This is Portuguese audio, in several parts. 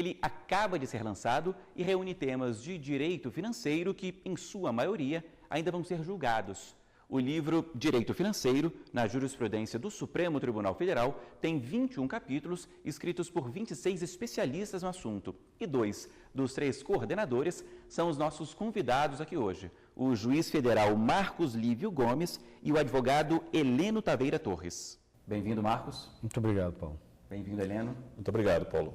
Ele acaba de ser lançado e reúne temas de direito financeiro que, em sua maioria, ainda vão ser julgados. O livro Direito Financeiro, na jurisprudência do Supremo Tribunal Federal, tem 21 capítulos escritos por 26 especialistas no assunto. E 2 dos 3 coordenadores são os nossos convidados aqui hoje, o juiz federal Marcos Lívio Gomes e o advogado Heleno Taveira Torres. Bem-vindo, Marcos. Muito obrigado, Paulo. Bem-vindo, Heleno. Muito obrigado, Paulo.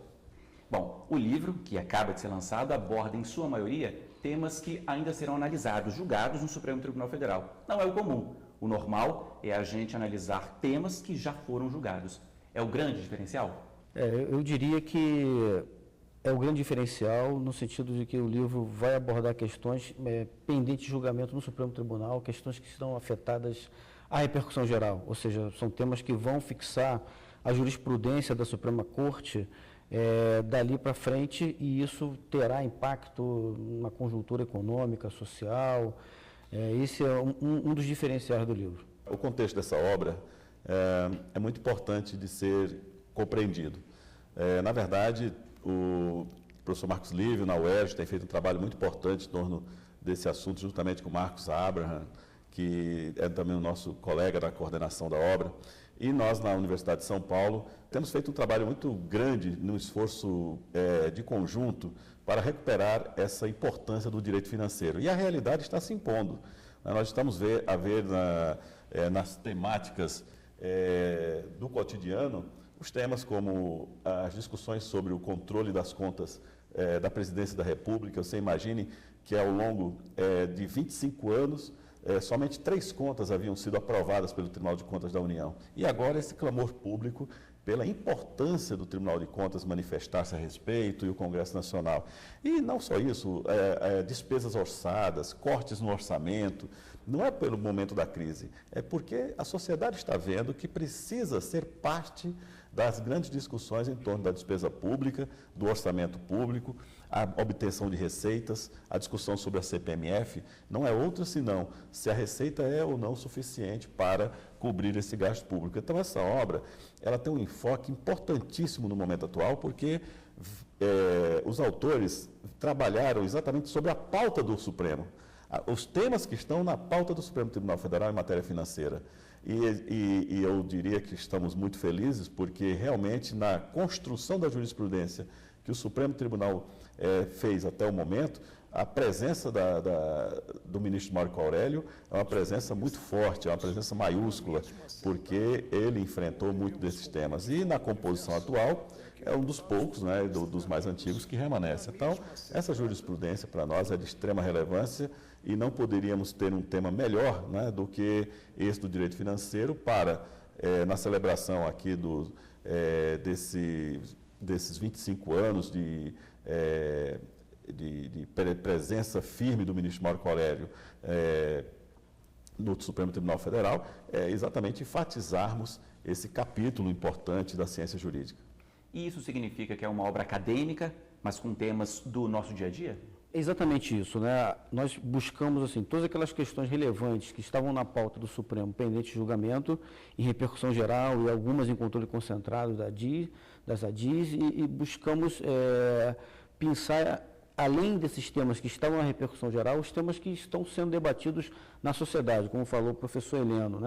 Bom, o livro, que acaba de ser lançado, aborda, em sua maioria, temas que ainda serão analisados, julgados no Supremo Tribunal Federal. Não é o comum. O normal é a gente analisar temas que já foram julgados. É o grande diferencial? Eu diria que é o grande diferencial no sentido de que o livro vai abordar questões pendentes de julgamento no Supremo Tribunal, questões que estão afetadas à repercussão geral, ou seja, são temas que vão fixar a jurisprudência da Suprema Corte dali para frente, e isso terá impacto na conjuntura econômica, social. Esse é um dos diferenciais do livro. O contexto dessa obra é muito importante de ser compreendido. Na verdade, o professor Marcos Lívio, na UERJ, tem feito um trabalho muito importante em torno desse assunto, juntamente com o Marcos Abraham, que é também o nosso colega da coordenação da obra. E nós, na Universidade de São Paulo, temos feito um trabalho muito grande, num esforço de conjunto, para recuperar essa importância do direito financeiro. E a realidade está se impondo. Nós estamos a ver nas temáticas do cotidiano, os temas como as discussões sobre o controle das contas da Presidência da República. Você imagine que ao longo de 25 anos, somente 3 contas haviam sido aprovadas pelo Tribunal de Contas da União. E agora esse clamor público pela importância do Tribunal de Contas manifestar-se a respeito e o Congresso Nacional. E não só isso, despesas orçadas, cortes no orçamento, não é pelo momento da crise, é porque a sociedade está vendo que precisa ser parte das grandes discussões em torno da despesa pública, do orçamento público, a obtenção de receitas, a discussão sobre a CPMF, não é outra senão se a receita é ou não suficiente para cobrir esse gasto público. Então, essa obra ela tem um enfoque importantíssimo no momento atual, porque os autores trabalharam exatamente sobre a pauta do Supremo, os temas que estão na pauta do Supremo Tribunal Federal em matéria financeira. E eu diria que estamos muito felizes, porque realmente na construção da jurisprudência que o Supremo Tribunal fez até o momento, a presença do ministro Marco Aurélio é uma presença muito forte, é uma presença maiúscula, porque ele enfrentou muito desses temas. E na composição atual, é um dos poucos, dos mais antigos, que remanesce. Então, essa jurisprudência para nós é de extrema relevância e não poderíamos ter um tema melhor do que esse do direito financeiro para, na celebração aqui desses 25 anos de presença firme do ministro Marco Aurélio no Supremo Tribunal Federal, exatamente enfatizarmos esse capítulo importante da ciência jurídica. E isso significa que é uma obra acadêmica, mas com temas do nosso dia a dia? É exatamente isso, Nós buscamos todas aquelas questões relevantes que estavam na pauta do Supremo, pendente de julgamento, em repercussão geral e algumas em controle concentrado das ADIs, e buscamos pensar, além desses temas que estavam na repercussão geral, os temas que estão sendo debatidos na sociedade, como falou o professor Heleno.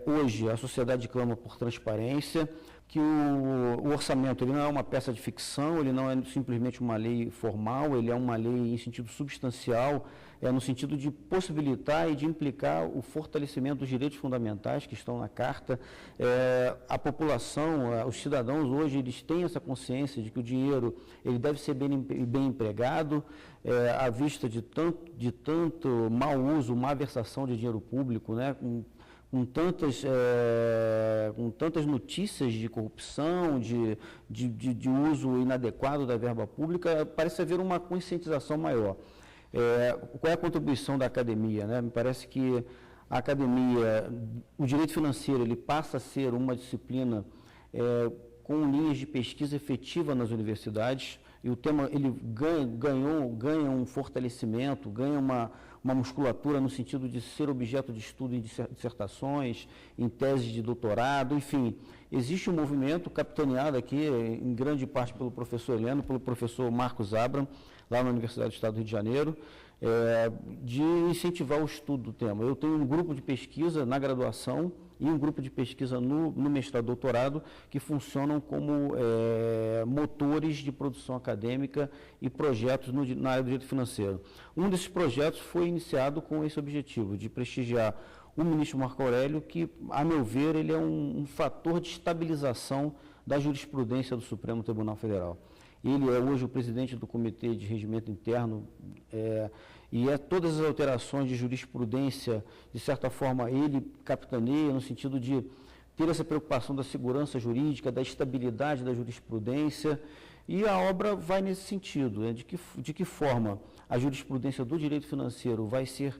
Hoje, a sociedade clama por transparência, que o orçamento ele não é uma peça de ficção, ele não é simplesmente uma lei formal, ele é uma lei em sentido substancial, no sentido de possibilitar e de implicar o fortalecimento dos direitos fundamentais que estão na Carta. A população, os cidadãos hoje, eles têm essa consciência de que o dinheiro ele deve ser bem empregado, à vista de tanto mau uso, má versação de dinheiro público, com tantas notícias de corrupção, de uso inadequado da verba pública, parece haver uma conscientização maior. Qual é a contribuição da academia? Me parece que a academia, o direito financeiro, ele passa a ser uma disciplina com linhas de pesquisa efetiva nas universidades, e o tema ele ganha um fortalecimento, ganha uma musculatura no sentido de ser objeto de estudo em dissertações, em teses de doutorado, enfim. Existe um movimento capitaneado aqui, em grande parte pelo professor Heleno, pelo professor Marcos Abram, lá na Universidade do Estado do Rio de Janeiro, de incentivar o estudo do tema. Eu tenho um grupo de pesquisa na graduação e um grupo de pesquisa no mestrado e doutorado que funcionam como motores de produção acadêmica e projetos na área do direito financeiro. Um desses projetos foi iniciado com esse objetivo, de prestigiar o ministro Marco Aurélio, que, a meu ver, ele é um fator de estabilização da jurisprudência do Supremo Tribunal Federal. Ele é hoje o presidente do Comitê de Regimento Interno e todas as alterações de jurisprudência, de certa forma, ele capitaneia no sentido de ter essa preocupação da segurança jurídica, da estabilidade da jurisprudência, e a obra vai nesse sentido, de que forma a jurisprudência do direito financeiro vai ser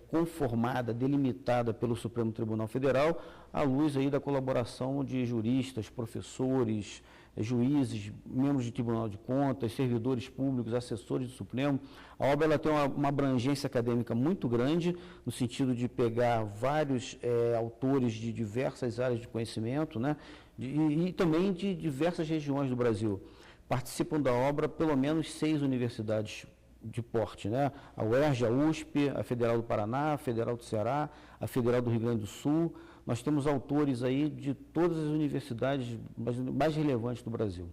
conformada, delimitada pelo Supremo Tribunal Federal, à luz aí da colaboração de juristas, professores, juízes, membros de Tribunal de Contas, servidores públicos, assessores do Supremo. A obra ela tem uma abrangência acadêmica muito grande, no sentido de pegar vários autores de diversas áreas de conhecimento, né, e também de diversas regiões do Brasil. Participam da obra pelo menos 6 universidades de porte, né? A UERJ, a USP, a Federal do Paraná, a Federal do Ceará, a Federal do Rio Grande do Sul. Nós temos autores aí de todas as universidades mais relevantes do Brasil.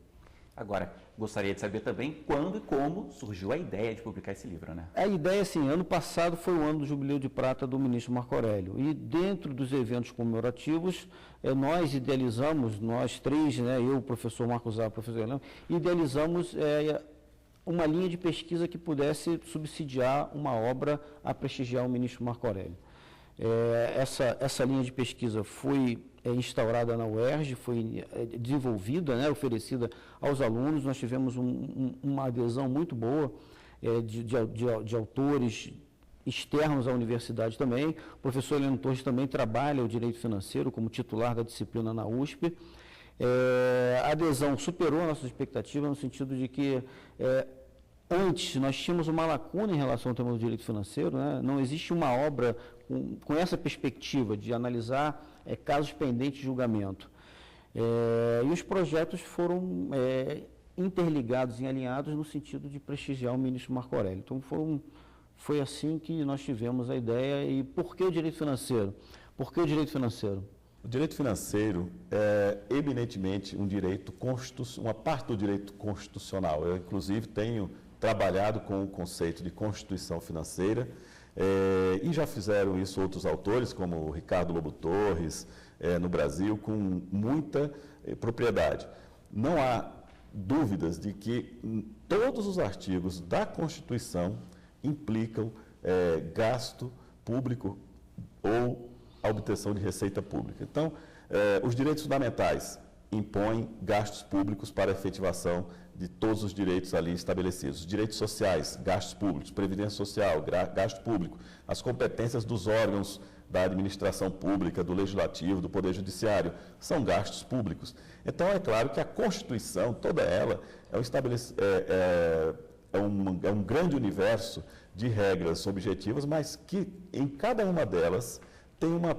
Agora, gostaria de saber também quando e como surgiu a ideia de publicar esse livro, né? A ideia, assim, ano passado foi o ano do Jubileu de Prata do ministro Marco Aurélio. E dentro dos eventos comemorativos, nós idealizamos, nós três, né, eu, o professor Marcos A, o professor Heleno, idealizamos uma linha de pesquisa que pudesse subsidiar uma obra a prestigiar o ministro Marco Aurélio. Essa linha de pesquisa foi instaurada na UERJ, foi desenvolvida, né, oferecida aos alunos. Nós tivemos uma adesão muito boa de autores externos à universidade também. O professor Heleno Torres também trabalha o direito financeiro como titular da disciplina na USP. A adesão superou a nossa expectativa no sentido de que antes nós tínhamos uma lacuna em relação ao tema do direito financeiro, né? Não existe uma obra com essa perspectiva de analisar casos pendentes de julgamento. E os projetos foram interligados e alinhados no sentido de prestigiar o ministro Marco Aurélio. Então foi assim que nós tivemos a ideia. E por que o direito financeiro? Por que o direito financeiro? O direito financeiro é eminentemente um direito uma parte do direito constitucional. Eu, inclusive, tenho trabalhado com o conceito de constituição financeira e já fizeram isso outros autores, como o Ricardo Lobo Torres, no Brasil, com muita propriedade. Não há dúvidas de que todos os artigos da Constituição implicam gasto público ou a obtenção de receita pública. Então, os direitos fundamentais impõem gastos públicos para a efetivação de todos os direitos ali estabelecidos. Os direitos sociais, gastos públicos, previdência social, gasto público, as competências dos órgãos da administração pública, do legislativo, do poder judiciário, são gastos públicos. Então, é claro que a Constituição, toda ela, é um grande universo de regras objetivas, mas que em cada uma delas tem uma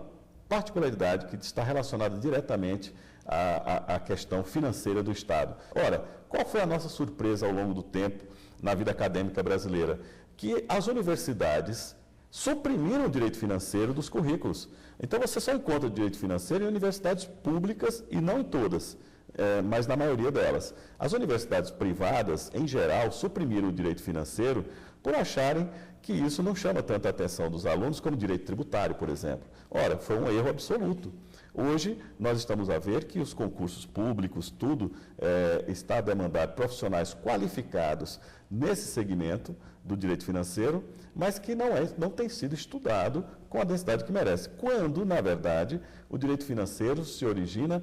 particularidade que está relacionada diretamente à questão financeira do Estado. Ora, qual foi a nossa surpresa ao longo do tempo na vida acadêmica brasileira? Que as universidades suprimiram o direito financeiro dos currículos. Então, você só encontra direito financeiro em universidades públicas e não em todas, mas na maioria delas. As universidades privadas, em geral, suprimiram o direito financeiro por acharem que isso não chama tanta atenção dos alunos como direito tributário, por exemplo. Ora, foi um erro absoluto. Hoje, nós estamos a ver que os concursos públicos, tudo está a demandar profissionais qualificados nesse segmento do direito financeiro, mas que não tem sido estudado com a densidade que merece. Quando, na verdade, o direito financeiro se origina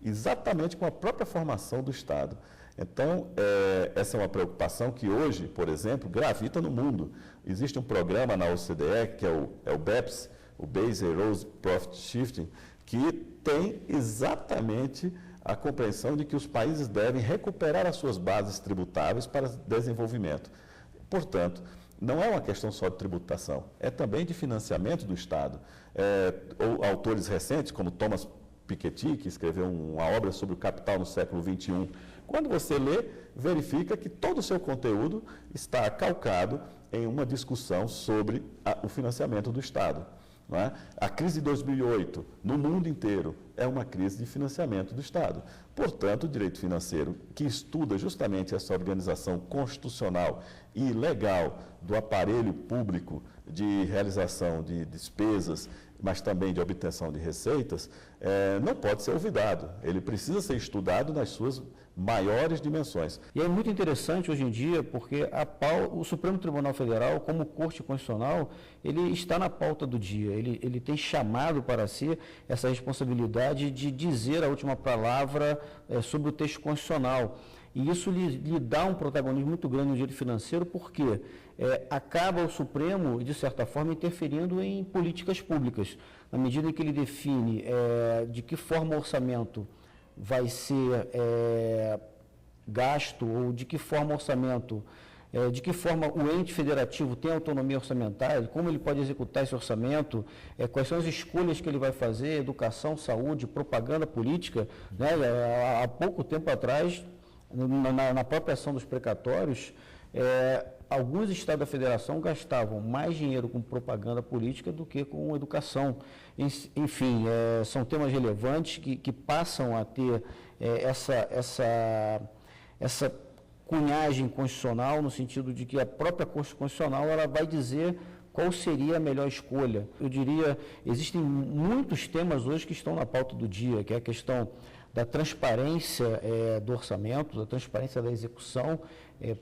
exatamente com a própria formação do Estado. Então, essa é uma preocupação que hoje, por exemplo, gravita no mundo. Existe um programa na OCDE, que é o BEPS, o Base Erosion Profit Shifting, que tem exatamente a compreensão de que os países devem recuperar as suas bases tributáveis para desenvolvimento. Portanto, não é uma questão só de tributação, é também de financiamento do Estado. Ou autores recentes, como Thomas Piketty, que escreveu uma obra sobre o capital no século XXI, quando você lê, verifica que todo o seu conteúdo está calcado em uma discussão sobre o financiamento do Estado. Não é? A crise de 2008, no mundo inteiro, é uma crise de financiamento do Estado. Portanto, o direito financeiro, que estuda justamente essa organização constitucional e legal do aparelho público de realização de despesas, mas também de obtenção de receitas, não pode ser olvidado. Ele precisa ser estudado nas suas maiores dimensões. E é muito interessante hoje em dia, porque o Supremo Tribunal Federal, como Corte Constitucional, ele está na pauta do dia. Ele tem chamado para si essa responsabilidade de dizer a última palavra sobre o texto constitucional. E isso lhe dá um protagonismo muito grande no direito financeiro, porque acaba o Supremo, de certa forma, interferindo em políticas públicas, na medida em que ele define de que forma o orçamento vai ser gasto, ou de que forma o orçamento, de que forma o ente federativo tem autonomia orçamentária, como ele pode executar esse orçamento, quais são as escolhas que ele vai fazer, educação, saúde, propaganda política. Né? Há pouco tempo atrás, na própria ação dos precatórios, alguns estados da federação gastavam mais dinheiro com propaganda política do que com educação. Enfim, são temas relevantes que passam a ter essa cunhagem constitucional, no sentido de que a própria Corte Constitucional ela vai dizer qual seria a melhor escolha. Eu diria, existem muitos temas hoje que estão na pauta do dia, que é a questão da transparência do orçamento, da transparência da execução.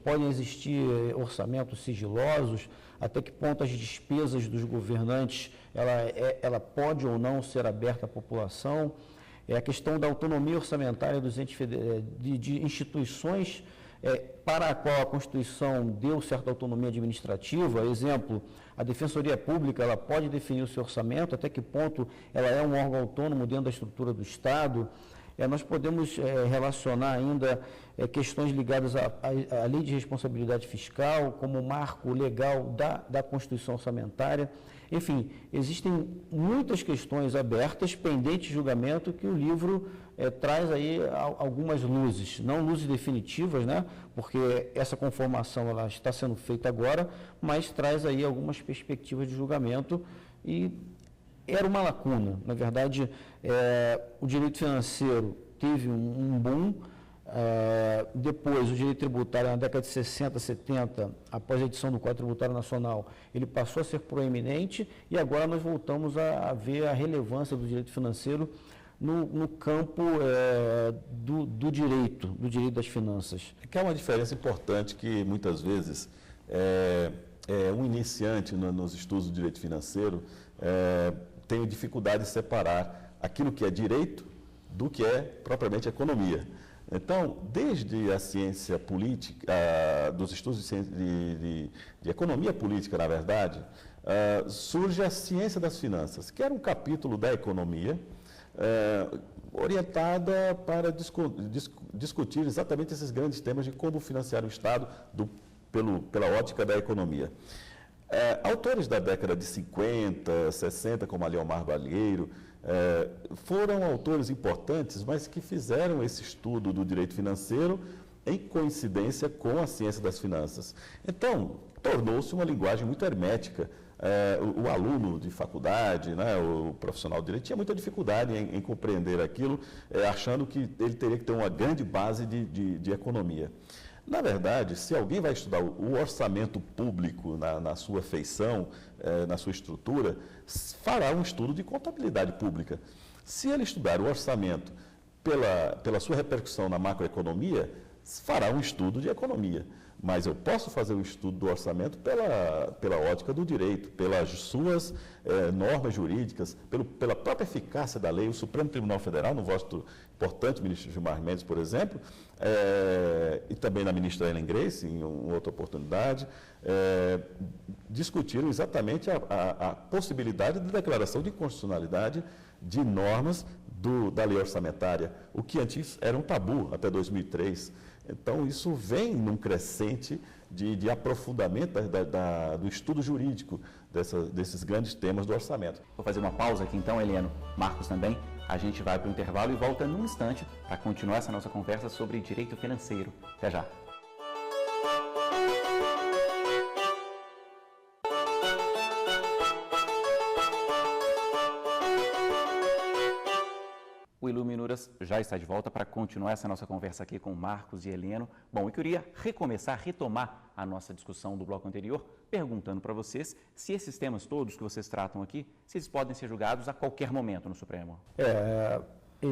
Podem existir orçamentos sigilosos, até que ponto as despesas dos governantes ela pode ou não ser aberta à população. A questão da autonomia orçamentária dos entes de instituições para a qual a Constituição deu certa autonomia administrativa. Exemplo, a Defensoria Pública ela pode definir o seu orçamento, até que ponto ela é um órgão autônomo dentro da estrutura do Estado. Nós podemos relacionar ainda questões ligadas à lei de responsabilidade fiscal, como marco legal da Constituição orçamentária. Enfim, existem muitas questões abertas, pendentes de julgamento, que o livro traz aí algumas luzes, não luzes definitivas, né? Porque essa conformação ela está sendo feita agora, mas traz aí algumas perspectivas de julgamento e era uma lacuna. Na verdade, o direito financeiro teve um boom, depois o direito tributário, na década de 60, 70, após a edição do Código Tributário Nacional, ele passou a ser proeminente e agora nós voltamos a ver a relevância do direito financeiro no campo do direito das finanças. Que é uma diferença importante que muitas vezes um iniciante nos estudos do direito financeiro tem dificuldade de separar aquilo que é direito do que é propriamente economia. Então, desde a ciência política, dos estudos de economia política, na verdade, surge a ciência das finanças, que era um capítulo da economia orientada para discutir exatamente esses grandes temas de como financiar o Estado pela ótica da economia. Autores da década de 50, 60, como Aliomar Balieiro, foram autores importantes, mas que fizeram esse estudo do direito financeiro em coincidência com a ciência das finanças. Então, tornou-se uma linguagem muito hermética. O aluno de faculdade, né, o profissional de direito, tinha muita dificuldade em compreender aquilo, achando que ele teria que ter uma grande base de economia. Na verdade, se alguém vai estudar o orçamento público na sua feição, na sua estrutura, fará um estudo de contabilidade pública. Se ele estudar o orçamento pela sua repercussão na macroeconomia, fará um estudo de economia. Mas eu posso fazer um estudo do orçamento pela ótica do direito, pelas suas normas jurídicas, pela própria eficácia da lei. O Supremo Tribunal Federal, no voto do importante ministro Gilmar Mendes, por exemplo, e também na ministra Ellen Grace, em outra oportunidade, discutiram exatamente a possibilidade de declaração de inconstitucionalidade de normas da lei orçamentária, o que antes era um tabu até 2003. Então, isso vem num crescente de aprofundamento do estudo jurídico desses grandes temas do orçamento. Vou fazer uma pausa aqui então, Heleno, Marcos também. A gente vai para o intervalo e volta num instante para continuar essa nossa conversa sobre direito financeiro. Até já. O Iluminuras já está de volta para continuar essa nossa conversa aqui com Marcos e Heleno. Bom, eu queria retomar a nossa discussão do bloco anterior, perguntando para vocês se esses temas todos que vocês tratam aqui, se eles podem ser julgados a qualquer momento no Supremo.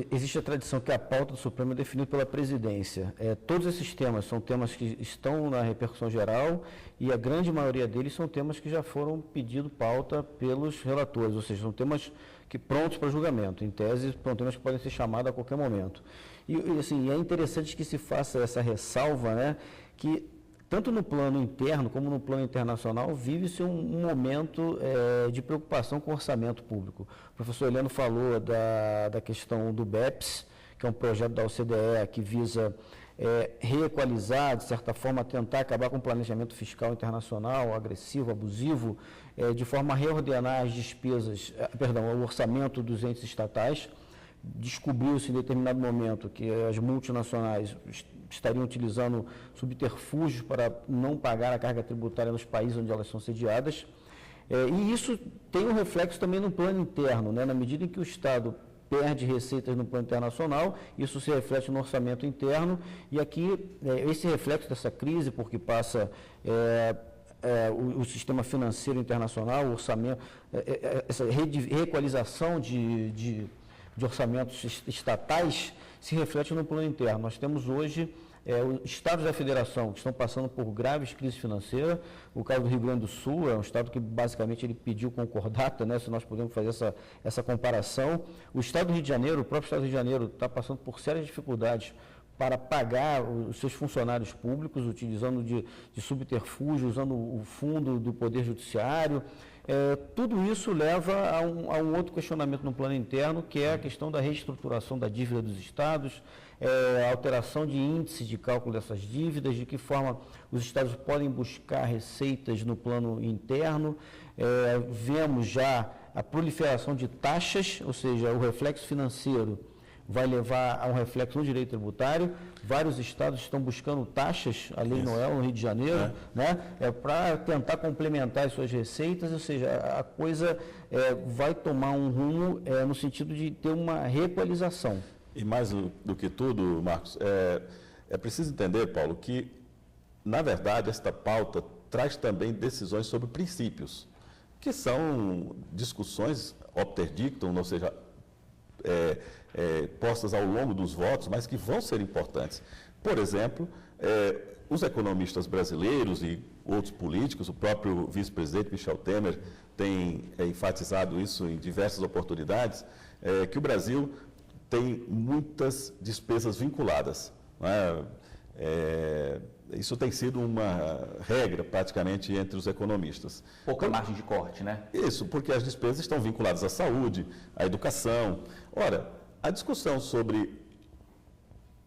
Existe a tradição que a pauta do Supremo é definida pela presidência. Todos esses temas são temas que estão na repercussão geral e a grande maioria deles são temas que já foram pedido pauta pelos relatores, ou seja, são temas prontos para julgamento. Em tese, são temas que podem ser chamados a qualquer momento. E assim, é interessante que se faça essa ressalva, né, que tanto no plano interno como no plano internacional, vive-se um momento de preocupação com o orçamento público. O professor Heleno falou da questão do BEPS, que é um projeto da OCDE que visa reequalizar, de certa forma, tentar acabar com o planejamento fiscal internacional, agressivo, abusivo, de forma a reordenar as despesas, o orçamento dos entes estatais. Descobriu-se em determinado momento que as multinacionais estariam utilizando subterfúgios para não pagar a carga tributária nos países onde elas são sediadas. E isso tem um reflexo também no plano interno, né? Na medida em que o Estado perde receitas no plano internacional, isso se reflete no orçamento interno, e aqui esse reflexo dessa crise, porque passa o sistema financeiro internacional, o orçamento, essa reequalização de orçamentos estatais se reflete no plano interno. Nós temos hoje os estados da federação que estão passando por graves crises financeiras. O caso do Rio Grande do Sul é um estado que basicamente ele pediu concordata, né, se nós podemos fazer essa comparação. O estado do Rio de Janeiro, o próprio estado do Rio de Janeiro está passando por sérias dificuldades para pagar os seus funcionários públicos, utilizando de subterfúgio, usando o fundo do Poder Judiciário. Tudo isso leva a um outro questionamento no plano interno, que é a questão da reestruturação da dívida dos estados, a alteração de índice de cálculo dessas dívidas, de que forma os estados podem buscar receitas no plano interno. Vemos já a proliferação de taxas, ou seja, o reflexo financeiro vai levar a um reflexo no direito tributário. Vários estados estão buscando taxas, a Lei Noel no Rio de Janeiro, né, para tentar complementar as suas receitas, ou seja, a coisa vai tomar um rumo no sentido de ter uma reequalização. E mais do que tudo, Marcos, é preciso entender, Paulo, que, na verdade, esta pauta traz também decisões sobre princípios, que são discussões opter dictum, ou seja, postas ao longo dos votos, mas que vão ser importantes. Por exemplo, os economistas brasileiros e outros políticos, o próprio vice-presidente Michel Temer tem enfatizado isso em diversas oportunidades, que o Brasil tem muitas despesas vinculadas, né? Isso tem sido uma regra praticamente entre os economistas. Pouca margem de corte, né? Isso, porque as despesas estão vinculadas à saúde, à educação. Ora, a discussão sobre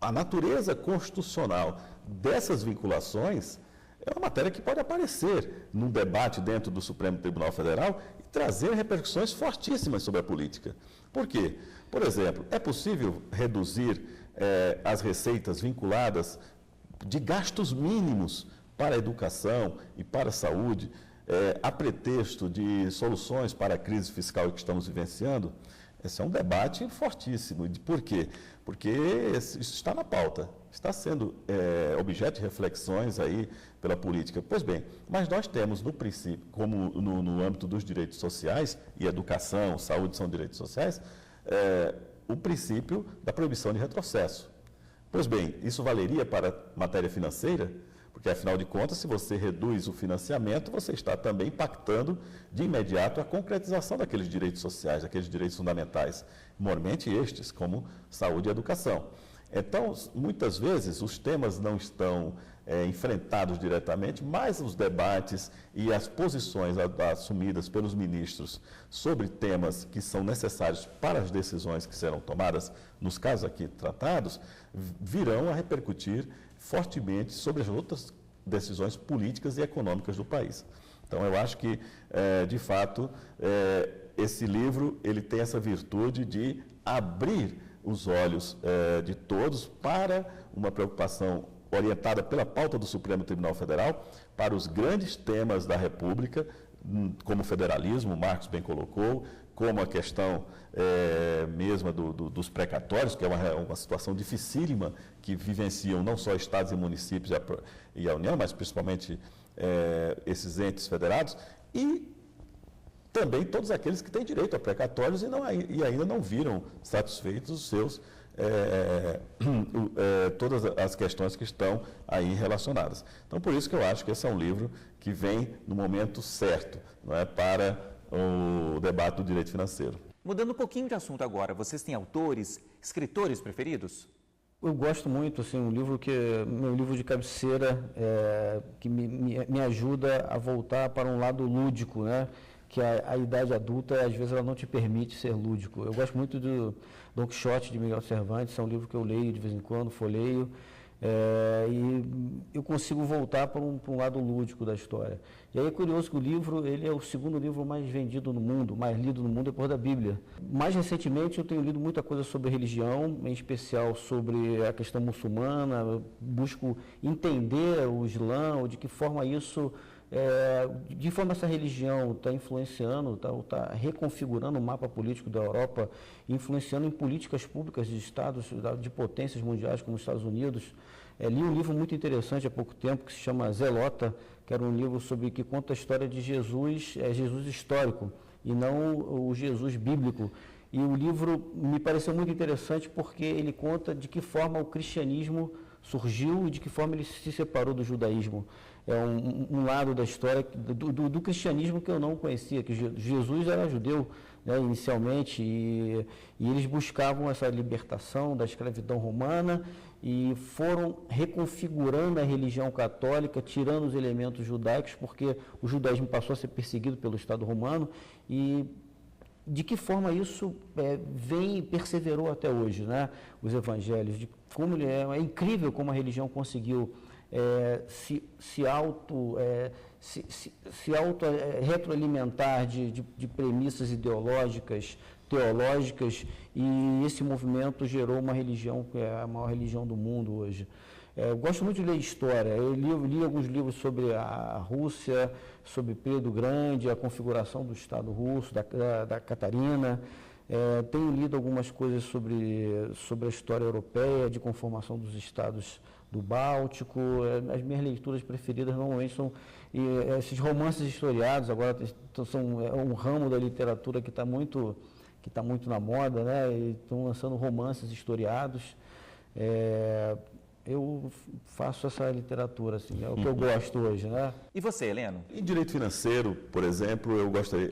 a natureza constitucional dessas vinculações é uma matéria que pode aparecer num debate dentro do Supremo Tribunal Federal e trazer repercussões fortíssimas sobre a política. Por quê? Por exemplo, é possível reduzir as receitas vinculadas de gastos mínimos para a educação e para a saúde, a pretexto de soluções para a crise fiscal que estamos vivenciando? Esse é um debate fortíssimo. Por quê? Porque isso está na pauta, está sendo objeto de reflexões aí pela política. Pois bem, mas nós temos no princípio, como no âmbito dos direitos sociais, e educação, saúde são direitos sociais, o princípio da proibição de retrocesso. Pois bem, isso valeria para a matéria financeira? Porque, afinal de contas, se você reduz o financiamento, você está também impactando de imediato a concretização daqueles direitos sociais, daqueles direitos fundamentais, mormente estes, como saúde e educação. Então, muitas vezes, os temas não estão enfrentados diretamente, mas os debates e as posições assumidas pelos ministros sobre temas que são necessários para as decisões que serão tomadas, nos casos aqui tratados, virão a repercutir fortemente sobre as outras decisões políticas e econômicas do país. Então, eu acho que, de fato, esse livro ele tem essa virtude de abrir os olhos de todos para uma preocupação orientada pela pauta do Supremo Tribunal Federal para os grandes temas da República, como o federalismo, o Marcos bem colocou, como a questão mesma dos precatórios, que é uma situação dificílima que vivenciam não só estados e municípios e a União, mas principalmente esses entes federados, e também todos aqueles que têm direito a precatórios e ainda não viram satisfeitos os seus todas as questões que estão aí relacionadas. Então, por isso que eu acho que esse é um livro que vem no momento certo, não é, para o debate do direito financeiro. Mudando um pouquinho de assunto agora, vocês têm autores, escritores preferidos? Eu gosto muito, assim, um livro que meu livro de cabeceira, que me ajuda a voltar para um lado lúdico, né? Que a idade adulta, às vezes, ela não te permite ser lúdico. Eu gosto muito do Don Quixote, de Miguel Cervantes, é um livro que eu leio de vez em quando, folheio, e eu consigo voltar para um lado lúdico da história. E aí é curioso que o livro, ele é o segundo livro mais vendido no mundo, mais lido no mundo depois da Bíblia. Mais recentemente eu tenho lido muita coisa sobre religião, em especial sobre a questão muçulmana, eu busco entender o Islã, de que forma isso... de forma essa religião está influenciando, está reconfigurando o mapa político da Europa, influenciando em políticas públicas de estados, de potências mundiais como os Estados Unidos. Li um livro muito interessante há pouco tempo que se chama Zelota, que era um livro que conta a história de Jesus, Jesus histórico, e não o Jesus bíblico. E o livro me pareceu muito interessante porque ele conta de que forma o cristianismo surgiu e de que forma ele se separou do judaísmo. É um lado da história do cristianismo que eu não conhecia, que Jesus era judeu, né, inicialmente, e eles buscavam essa libertação da escravidão romana e foram reconfigurando a religião católica, tirando os elementos judaicos, porque o judaísmo passou a ser perseguido pelo Estado romano, e de que forma isso vem e perseverou até hoje, né? Os evangelhos, de como é incrível como a religião conseguiu se auto retroalimentar de premissas ideológicas, teológicas, e esse movimento gerou uma religião que é a maior religião do mundo hoje. Eu gosto muito de ler história, eu li alguns livros sobre a Rússia, sobre Pedro Grande, a configuração do Estado russo, da Catarina. Tenho lido algumas coisas sobre a história europeia, de conformação dos estados do Báltico. As minhas leituras preferidas normalmente são esses romances historiados. Agora são um ramo da literatura que está muito na moda, né? E estão lançando romances historiados. Eu faço essa literatura, assim, é o que eu gosto hoje, né? E você, Heleno? Em direito financeiro, por exemplo,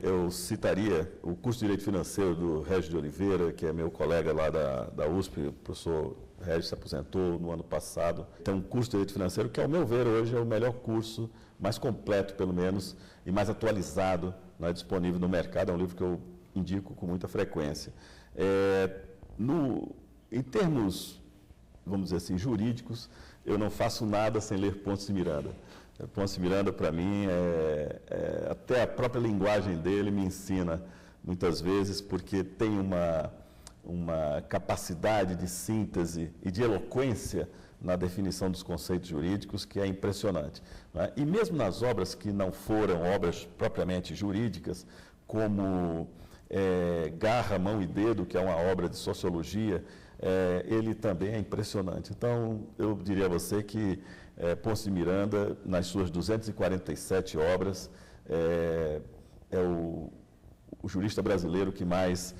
eu citaria o curso de direito financeiro do Régis de Oliveira, que é meu colega lá da USP, o professor Régis se aposentou no ano passado. Tem um curso de direito financeiro que, ao meu ver, hoje é o melhor curso, mais completo, pelo menos, e mais atualizado, né, disponível no mercado. É um livro que eu indico com muita frequência. Em termos, vamos dizer assim, jurídicos, eu não faço nada sem ler Ponce de Miranda. Ponce de Miranda, para mim, até a própria linguagem dele me ensina, muitas vezes, porque tem uma capacidade de síntese e de eloquência na definição dos conceitos jurídicos que é impressionante, não é? E mesmo nas obras que não foram obras propriamente jurídicas, como Garra, Mão e Dedo, que é uma obra de sociologia, ele também é impressionante. Então, eu diria a você que Ponce de Miranda, nas suas 247 obras, é o jurista brasileiro que mais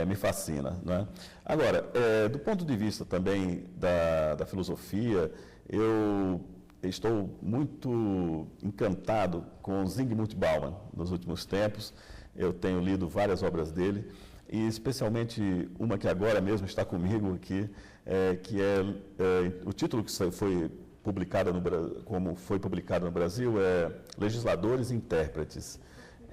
me fascina, né? Agora, do ponto de vista também da filosofia, eu estou muito encantado com Zygmunt Bauman nos últimos tempos. Eu tenho lido várias obras dele, e especialmente uma que agora mesmo está comigo aqui, que o título que foi publicado como foi publicado no Brasil é Legisladores e Intérpretes.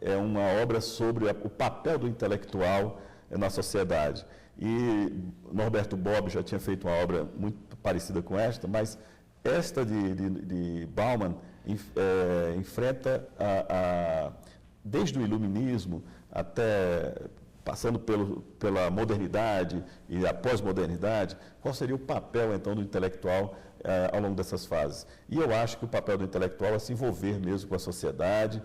É uma obra sobre o papel do intelectual na sociedade. E Norberto Bobbio já tinha feito uma obra muito parecida com esta, mas esta de Bauman enfrenta desde o iluminismo até passando pela modernidade e a pós-modernidade, qual seria o papel, então, do intelectual ao longo dessas fases. E eu acho que o papel do intelectual é se envolver mesmo com a sociedade,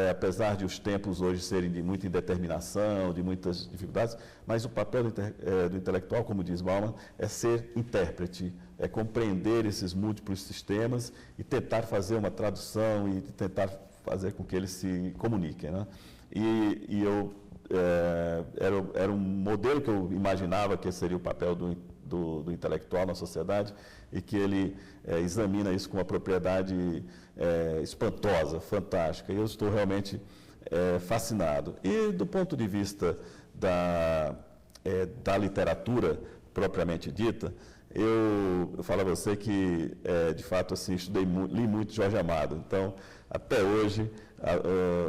apesar de os tempos hoje serem de muita indeterminação, de muitas dificuldades, mas o papel do intelectual, como diz Bauman, é ser intérprete, é compreender esses múltiplos sistemas e tentar fazer uma tradução e tentar fazer com que eles se comuniquem, né? E eu era um modelo que eu imaginava que seria o papel do intelectual na sociedade e que ele examina isso com uma propriedade espantosa, fantástica. E eu estou realmente fascinado. E do ponto de vista da literatura propriamente dita, eu falo a você que, de fato, assim, li muito Jorge Amado. Então, até hoje,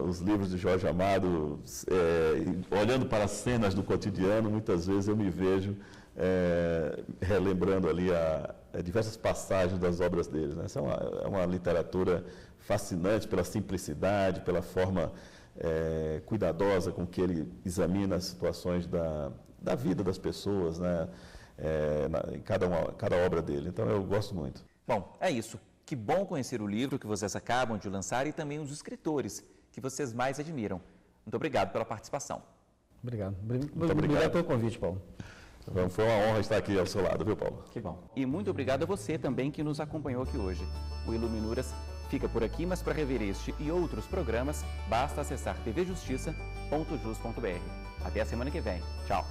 os livros de Jorge Amado, olhando para as cenas do cotidiano, muitas vezes eu me vejo relembrando ali diversas passagens das obras dele, né? Essa é uma literatura fascinante pela simplicidade, pela forma cuidadosa com que ele examina as situações da vida das pessoas, né? Em cada obra dele. Então, eu gosto muito. Bom, é isso. Que bom conhecer o livro que vocês acabam de lançar e também os escritores que vocês mais admiram. Muito obrigado pela participação. Obrigado. Muito obrigado pelo convite, Paulo. Foi uma honra estar aqui ao seu lado, viu, Paulo? Que bom. E muito obrigado a você também que nos acompanhou aqui hoje. O Iluminuras fica por aqui, mas para rever este e outros programas, basta acessar tvjustiça.jus.br. Até a semana que vem. Tchau.